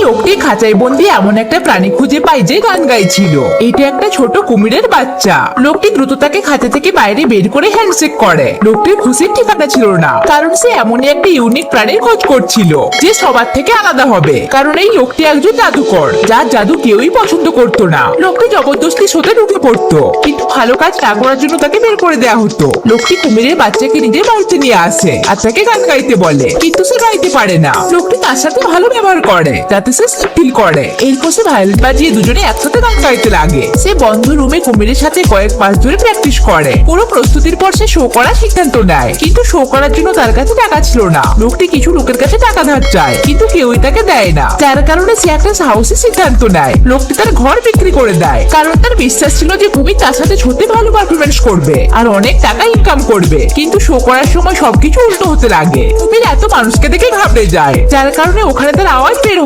লোকটি খাঁচায় বন্দি এমন একটা প্রাণী খুঁজে পায় যে গান গাইছিল। এটা একটা ছোট কুমিরের বাচ্চা। লোকটি দ্রুত তাকে খাঁচা থেকে বাইরে বের করে হ্যান্ডশেক করে। লোকটির খুশির ঠিকানা ছিল না, কারণ সে এমনই একটা ইউনিক প্রাণীর খোঁজ করছিল যে সবার থেকে আলাদা হবে। কারণ এই লোকটি একজন জাদুকর, যার জাদু কেউই পছন্দ করতো না। লোকটি জবরদস্তি শোতে ঢুকে পড়তো, কিন্তু ভালো কাজ না করার জন্য তাকে বের করে দেওয়া হতো। লোকটি কুমিরের বাচ্চাকে নিজের বাড়িতে নিয়ে আসে আর তাকে গান গাইতে বলে, কিন্তু সে গাইতে পারে না। লোকটি তার সাথে ভালো ব্যবহার করে যাতে সে ফিল করে। এরপর সে ভায়োলিন বাজিয়ে দুজনে একসাথে গান গাইতে লাগে। সে বন্ধ রুমে কুমিরের সাথে কয়েক মাস ধরে প্র্যাকটিস করে। পুরো প্রস্তুতির পর সে শো করার সিদ্ধান্ত নেয়, কিন্তু শো করার জন্য তার কাছে টাকা ছিল না। লোকটি কিছু লোকের কাছে টাকা ধার চায়, কিন্তু কেউই তাকে দেয় না। যার কারণে সে একটা সাহসী সিদ্ধান্ত নেয়। লোকটি তার ঘর বিক্রি করে দেয়, কারণ তার বিশ্বাস ছিল যে কুমির তার সাথে সত্যি ভালো পারফরমেন্স করবে আর অনেক টাকা ইনকাম করবে। কিন্তু শো করার সময় সবকিছু উল্টো হতে লাগে। কুমির এত মানুষকে দেখে ঘাবড়ে যায়, যার কারণে ওখানে তার আওয়াজ বের হয়।